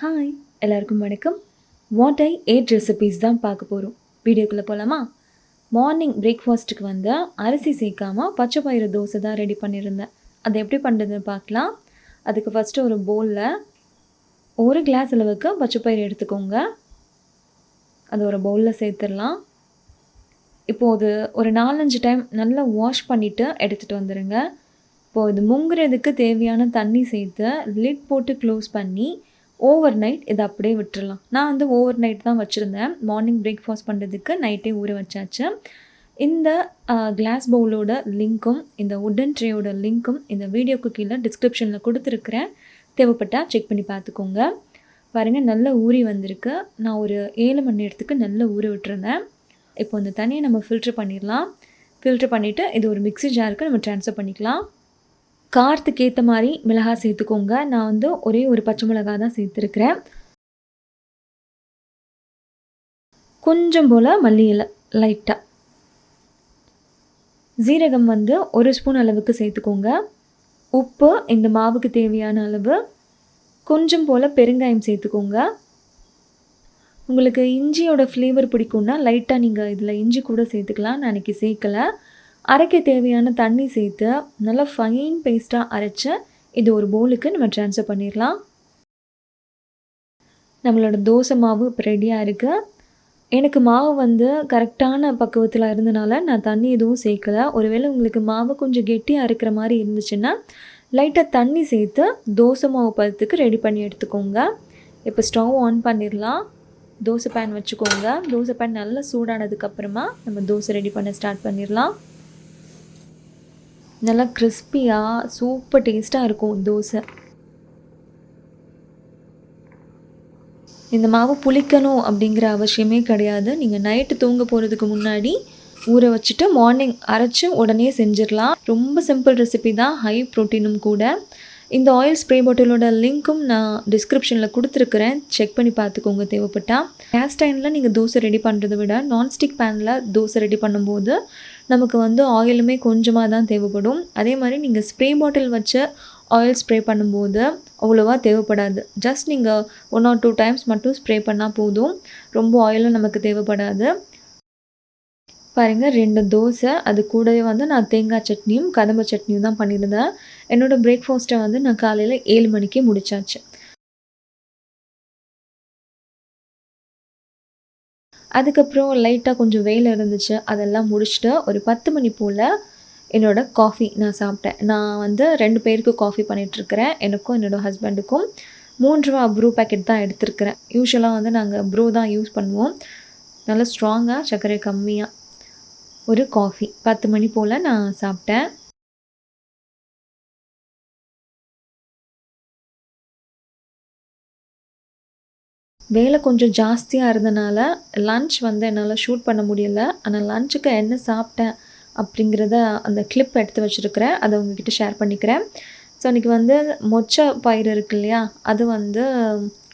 Hi எல்லாருக்கும் வணக்கம். What I ate recipes தான் பார்க்க போகிறோம். வீடியோக்குள்ளே போகலாமா? மார்னிங் பிரேக்ஃபாஸ்ட்டுக்கு வந்து அரிசி சேர்க்காமல் பச்சை பயிறு தோசை தான் ரெடி பண்ணியிருந்தேன். அதை எப்படி பண்ணுறதுன்னு பார்க்கலாம். அதுக்கு ஃபஸ்ட்டு ஒரு பவுலில் ஒரு கிளாஸ் அளவுக்கு பச்சை பயிறு எடுத்துக்கோங்க. அது ஒரு பவுலில் சேர்த்துடலாம். இப்போது ஒரு 4-5 டைம் நல்லா வாஷ் பண்ணிவிட்டு எடுத்துகிட்டு வந்துடுங்க. இப்போது இது முங்குறதுக்கு தேவையான தண்ணி சேர்த்து லிட் போட்டு க்ளோஸ் பண்ணி ஓவர் நைட் இதை அப்படியே விட்டுறலாம். நான் வந்து ஓவர் நைட் தான் வச்சுருந்தேன். மார்னிங் பிரேக்ஃபாஸ்ட் பண்ணுறதுக்கு நைட்டே ஊற வச்சாச்சு. இந்த கிளாஸ் பவுலோட லிங்க்கும் இந்த உட்டன் ட்ரேயோட லிங்க்கும் இந்த வீடியோக்கு கீழே டிஸ்கிரிப்ஷனில் கொடுத்துருக்குறேன். தேவைப்பட்டால் செக் பண்ணி பார்த்துக்கோங்க. பாருங்கள், நல்லா ஊறி வந்திருக்கு. நான் ஒரு 7 மணி நேரத்துக்கு நல்லா ஊற விட்டுருந்தேன். இப்போ இந்த தண்ணியை நம்ம ஃபில்ட்ரு பண்ணிடலாம். ஃபில்ட்ரு பண்ணிவிட்டு இது ஒரு மிக்ஸி ஜாருக்கு நம்ம ட்ரான்ஸ்ஃபர் பண்ணிக்கலாம். காரத்துக்கு ஏற்ற மாதிரி மிளகாய் சேர்த்துக்கோங்க. நான் வந்து ஒரே ஒரு பச்சை மிளகாய் தான் சேர்த்துருக்குறேன். கொஞ்சம் போல் மல்லி இலை லைட்டாக. ஜீரகம் வந்து 1 ஸ்பூன் அளவுக்கு சேர்த்துக்கோங்க. உப்பு இந்த மாவுக்கு தேவையான அளவு. கொஞ்சம் போல் பெருங்காயம் சேர்த்துக்கோங்க. உங்களுக்கு இஞ்சியோட ஃப்ளேவர் பிடிக்கும்னா லைட்டாக நீங்கள் இதில் இஞ்சி கூட சேர்த்துக்கலாம். நான் அன்றைக்கி சேர்க்கலை. அரைக்க தேவையான தண்ணி சேர்த்து நல்லா ஃபைன் பேஸ்ட்டாக அரைச்சி இது ஒரு பவுலுக்கு நம்ம ட்ரான்ஸ்ஃபர் பண்ணிடலாம். நம்மளோட தோசை மாவு இப்போ ரெடியாக இருக்குது. எனக்கு மாவு வந்து கரெக்டான பக்குவத்தில் இருந்தனால நான் தண்ணி எதுவும் சேர்க்கலை. ஒருவேளை உங்களுக்கு மாவு கொஞ்சம் கெட்டியாக அரைக்கிற மாதிரி இருந்துச்சுன்னா லைட்டாக தண்ணி சேர்த்து தோசை மாவு பதத்துக்கு ரெடி பண்ணி எடுத்துக்கோங்க. இப்போ ஸ்டவ் ஆன் பண்ணிடலாம். தோசை பேன் வச்சுக்கோங்க. தோசை பேன் நல்லா சூடானதுக்கப்புறமா நம்ம தோசை ரெடி பண்ண ஸ்டார்ட் பண்ணிடலாம். நல்லா கிறிஸ்பியாக சூப்பர் டேஸ்ட்டாக இருக்கும் தோசை. இந்த மாவு புளிக்கணும் அப்படிங்கிற அவசியமே கிடையாது. நீங்கள் நைட்டு தூங்க போகிறதுக்கு முன்னாடி ஊற வச்சுட்டு மார்னிங் அரைச்சி உடனே செஞ்சிடலாம். ரொம்ப சிம்பிள் ரெசிபி தான், ஹை ப்ரோட்டீனும் கூட. இந்த ஆயில் ஸ்ப்ரே பாட்டிலோட லிங்க்கும் நான் டிஸ்கிரிப்ஷனில் கொடுத்துருக்குறேன். செக் பண்ணி பார்த்துக்கோங்க தேவைப்பட்டால். கேஸ் டைனில் நீங்கள் தோசை ரெடி பண்ணுறதை விட நான்ஸ்டிக் பேனில் தோசை ரெடி பண்ணும்போது நமக்கு வந்து ஆயிலுமே கொஞ்சமாக தான் தேவைப்படும். அதே மாதிரி நீங்கள் ஸ்ப்ரே பாட்டில் வச்சு ஆயில் ஸ்ப்ரே பண்ணும்போது அவ்வளோவா தேவைப்படாது. ஜஸ்ட் நீங்கள் 1 or 2 டைம்ஸ் மட்டும் ஸ்ப்ரே பண்ணால் போதும். ரொம்ப ஆயிலும் நமக்கு தேவைப்படாது. பாருங்கள், 2 தோசை, அது கூடவே வந்து நான் தேங்காய் சட்னியும் கதம்ப சட்னியும் தான் பண்ணியிருந்தேன். என்னோடய பிரேக்ஃபாஸ்ட்டை வந்து நான் காலையில் 7 மணிக்கே முடிச்சாச்சு. அதுக்கப்புறம் லைட்டாக கொஞ்சம் வேலை இருந்துச்சு. அதெல்லாம் முடிச்சுட்டு ஒரு 10 மணி போல் என்னோடய காஃபி நான் சாப்பிட்டேன். நான் வந்து 2 பேருக்கு காஃபி பண்ணிகிட்ருக்கிறேன். எனக்கும் என்னோடய ஹஸ்பண்டுக்கும் 3 ரூபா ப்ரூ பேக்கெட் தான் எடுத்துருக்கிறேன். யூஸ்வலாக வந்து நாங்கள் ப்ரூ தான் யூஸ் பண்ணுவோம். நல்லா ஸ்ட்ராங்காக சர்க்கரை கம்மியாக ஒரு காஃபி 10 மணி போல் நான் சாப்பிட்டேன். வேலை கொஞ்சம் ஜாஸ்தியாக இருந்தனால லன்ச் வந்து என்னால் ஷூட் பண்ண முடியலை. ஆனால் லன்ச்சுக்கு என்ன சாப்பிட்டேன் அப்படிங்கிறத அந்த கிளிப் எடுத்து வச்சுருக்கிறேன். அதை உங்ககிட்ட ஷேர் பண்ணிக்கிறேன். ஸோ இன்றைக்கி வந்து மொச்சை பயிறு இருக்கு இல்லையா, அது வந்து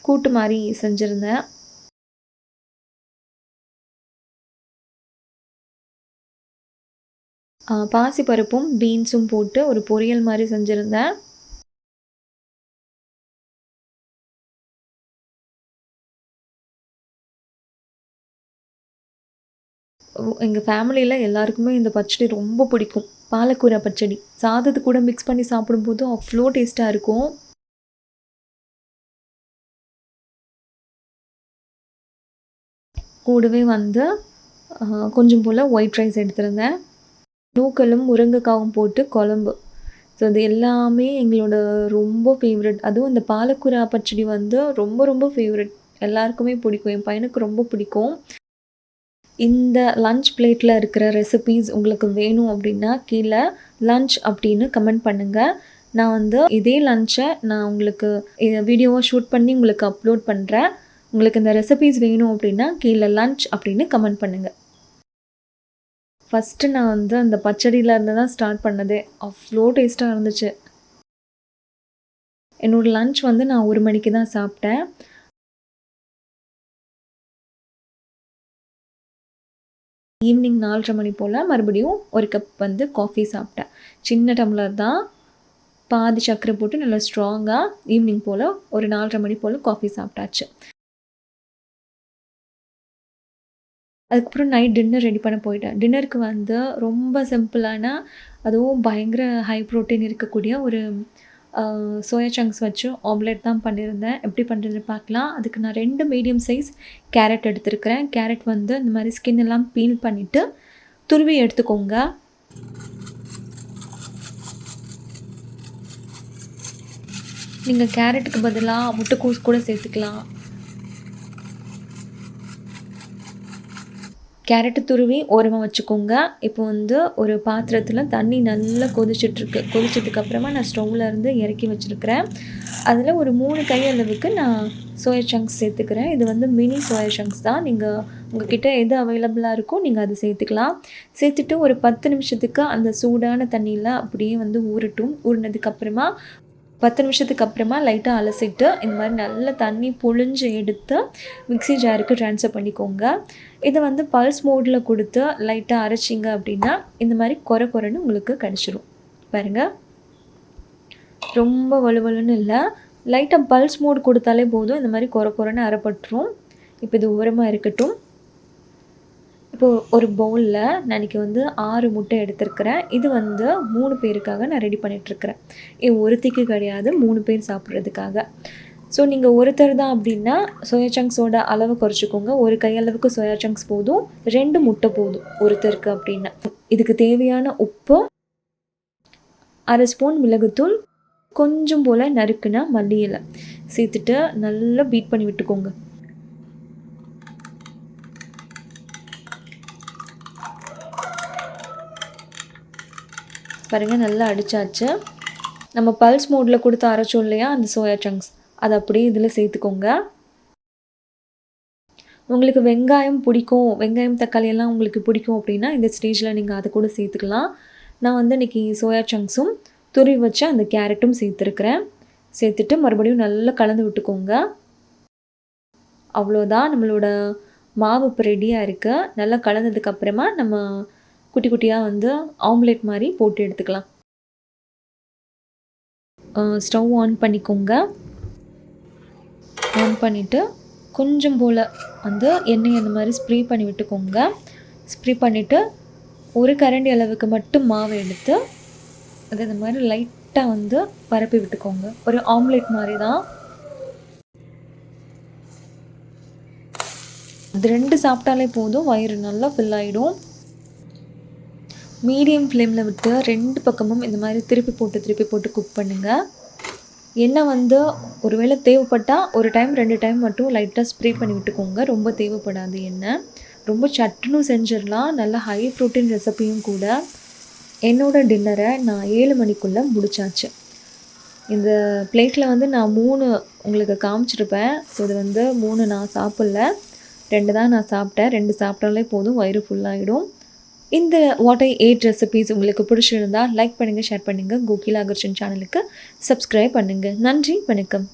கூட்டு மாதிரி செஞ்சுருந்தேன். பாசிப்பருப்பும் பீன்ஸும் போட்டு ஒரு பொரியல் மாதிரி செஞ்சுருந்தேன். எங்கள் ஃபேமிலியில் எல்லாருக்குமே இந்த பச்சடி ரொம்ப பிடிக்கும். பாலக்கூரை பச்சடி சாதத்து கூட மிக்ஸ் பண்ணி சாப்பிடும்போது அவ்வளோ டேஸ்ட்டாக இருக்கும். கூடவே வந்து கொஞ்சம் போல் ஒயிட் ரைஸ் எடுத்திருந்தேன். நூக்கலும் முருங்கைக்காவும் போட்டு குழம்பு. ஸோ இது எல்லாமே எங்களோட ரொம்ப ஃபேவரெட். அதுவும் இந்த பாலக்கூரை பச்சடி வந்து ரொம்ப ரொம்ப ஃபேவரெட். எல்லாருக்குமே பிடிக்கும். என் பையனுக்கு ரொம்ப பிடிக்கும். இந்த லன்ச் பிளேட்டில் இருக்கிற ரெசிபீஸ் உங்களுக்கு வேணும் அப்படின்னா கீழே லன்ச் அப்படின்னு கமெண்ட் பண்ணுங்கள். நான் வந்து இதே லன்ச்சை நான் உங்களுக்கு வீடியோவாக ஷூட் பண்ணி உங்களுக்கு அப்லோட் பண்ணுறேன். உங்களுக்கு இந்த ரெசிபீஸ் வேணும் அப்படின்னா கீழே லன்ச் அப்படின்னு கமெண்ட் பண்ணுங்கள். ஃபஸ்ட்டு நான் வந்து அந்த பச்சடியிலேருந்து தான் ஸ்டார்ட் பண்ணதே. அவ்வளோ டேஸ்ட்டாக இருந்துச்சு. என்னோடய லன்ச் வந்து நான் 1 மணிக்கு தான் சாப்பிட்டேன். ஈவினிங் 4:30 மணி போல் மறுபடியும் 1 கப் வந்து காஃபி சாப்பிட்டேன். சின்ன டம்ளர் தான். பாதி சர்க்கரை போட்டு நல்லா ஸ்ட்ராங்காக ஈவினிங் போல் ஒரு 4:30 மணி போல் காஃபி சாப்பிட்டாச்சு. அதுக்கப்புறம் நைட் டின்னர் ரெடி பண்ண போயிட்டேன். டின்னருக்கு வந்து ரொம்ப சிம்பிளான, அதுவும் பயங்கர ஹை ப்ரோட்டீன் இருக்கக்கூடிய ஒரு சோயா சங்க்ஸ் வச்சு ஆம்லெட் தான் பண்ணியிருந்தேன். எப்படி பண்ணுறதுன்னு பார்க்கலாம். அதுக்கு நான் 2 மீடியம் சைஸ் கேரட் எடுத்துருக்கிறேன். கேரட் வந்து இந்த மாதிரி ஸ்கின் எல்லாம் பீல் பண்ணிவிட்டு துருவி எடுத்துக்கோங்க. நீங்கள் கேரட்டுக்கு பதிலாக முட்டைக்கோஸ் கூட சேர்த்துக்கலாம். கேரட்டு துருவி ஓரமாக வச்சுக்கோங்க. இப்போ வந்து ஒரு பாத்திரத்தில் தண்ணி நல்லா கொதிச்சிட்ருக்கு. கொதிச்சதுக்கப்புறமா நான் ஸ்டவ்வில் இருந்து இறக்கி வச்சுருக்கிறேன். அதில் ஒரு 3 கை அளவுக்கு நான் சோயா சங்க்ஸ் சேர்த்துக்கிறேன். இது வந்து மினி சோயா சங்க்ஸ் தான். நீங்கள் உங்கள்கிட்ட எது அவைலபிளாக இருக்கோ நீங்கள் அதை சேர்த்துக்கலாம். சேர்த்துட்டு ஒரு 10 நிமிஷத்துக்கு அந்த சூடான தண்ணியில் அப்படியே வந்து ஊறட்டும். ஊறினதுக்கப்புறமா 10 நிமிஷத்துக்கு அப்புறமா லைட்டாக அலசிட்டு இந்த மாதிரி நல்ல தண்ணி புழிஞ்சு எடுத்து மிக்ஸி ஜாருக்கு ட்ரான்ஸ்ஃபர் பண்ணிக்கோங்க. இதை வந்து பல்ஸ் மோடில் கொடுத்து லைட்டாக அரைச்சிங்க அப்படின்னா இந்த மாதிரி கொரன்னு உங்களுக்கு கிடச்சிரும். பாருங்கள், ரொம்ப வலுவலுன்னு இல்லை, லைட்டாக பல்ஸ் மோட் கொடுத்தாலே போதும், இந்த மாதிரி கொரன்னு அரைப்பட்டுரும். இப்போ இது ஓரமாக இருக்கட்டும். இப்போது ஒரு பவுலில் நான் இன்றைக்கி வந்து 6 முட்டை எடுத்துருக்கிறேன். இது வந்து 3 பேருக்காக நான் ரெடி பண்ணிகிட்ருக்கிறேன். இது ஒருத்திக்கு கிடையாது, 3 பேர் சாப்பிட்றதுக்காக. ஸோ நீங்கள் ஒருத்தர் தான் அப்படின்னா சோயா சங்க்ஸோட அளவை குறைச்சிக்கோங்க. ஒரு கையளவுக்கு சோயா சங்க்ஸ் போதும், 2 முட்டை போதும் ஒருத்தருக்கு அப்படின்னா. இதுக்கு தேவையான உப்பு, 1/2 ஸ்பூன் மிளகுத்தூள், கொஞ்சம் போல் நறுக்குனா மல்லி இலை சேர்த்துட்டு நல்லா பீட் பண்ணி விட்டுக்கோங்க. பாருங்கள், நல்லா அடித்தாச்சு. நம்ம பல்ஸ் மோடில் கொடுத்து அரைச்சோம் இல்லையா அந்த சோயா சங்க்ஸ், அதை அப்படியே இதில் சேர்த்துக்கோங்க. உங்களுக்கு வெங்காயம் பிடிக்கும், வெங்காயம் தக்காளி எல்லாம் உங்களுக்கு பிடிக்கும் அப்படின்னா இந்த ஸ்டேஜில் நீங்கள் அதை கூட சேர்த்துக்கலாம். நான் வந்து இன்றைக்கி சோயா சங்க்ஸும் துருவி வச்சு அந்த கேரட்டும் சேர்த்துருக்குறேன். சேர்த்துட்டு மறுபடியும் நல்லா கலந்து விட்டுக்கோங்க. அவ்வளோதான், நம்மளோட மாவு இப்போ ரெடியாக இருக்குது. நல்லா கலந்ததுக்கப்புறமா நம்ம குட்டி குட்டியாக வந்து ஆம்லேட் மாதிரி போட்டு எடுத்துக்கலாம். ஸ்டவ் ஆன் பண்ணிக்கோங்க. ஆன் பண்ணிவிட்டு கொஞ்சம் போல் வந்து எண்ணெய் அந்த மாதிரி ஸ்ப்ரே பண்ணி விட்டுக்கோங்க. ஸ்ப்ரே பண்ணிவிட்டு ஒரு கரண்டி அளவுக்கு மட்டும் மாவை எடுத்து அது இந்த மாதிரி லைட்டாக வந்து பரப்பி விட்டுக்கோங்க. ஒரு ஆம்லேட் மாதிரி தான். அது 2 சாப்பிட்டாலே போதும், வயிறு நல்லா ஃபில் ஆகிடும். மீடியம் ஃப்ளேமில் விட்டு 2 பக்கமும் இந்த மாதிரி திருப்பி போட்டு குக் பண்ணுங்கள். எண்ணெய் வந்து ஒருவேளை தேவைப்பட்டால் ஒரு டைம் 2 டைம் மட்டும் லைட்டாக ஸ்ப்ரே பண்ணி விட்டுக்கோங்க. ரொம்ப தேவைப்படாது எண்ணெய். ரொம்ப சட்டுன்னு செஞ்சிடலாம். நல்ல ஹை ப்ரோட்டீன் ரெசிபியும் கூட. என்னோடய டின்னரை நான் 7 மணிக்குள்ளே முடிச்சாச்சு. இந்த பிளேட்டில் வந்து நான் 3 உங்களுக்கு காமிச்சிருப்பேன். ஸோ இது வந்து 3 நான் சாப்பிட்ல, 2 தான் நான் சாப்பிட்டேன். 2 சாப்பிட்டாலே போதும், வயிறு ஃபுல்லாகிடும். இந்த வாட் ஐ ஏட் ரெசிபீஸ் உங்களுக்கு பிடிச்சிருந்தால் லைக் பண்ணுங்கள், ஷேர் பண்ணுங்கள். கோகிலா அகர்ஷன் சேனலுக்கு சப்ஸ்கிரைப் பண்ணுங்கள். நன்றி, வணக்கம்.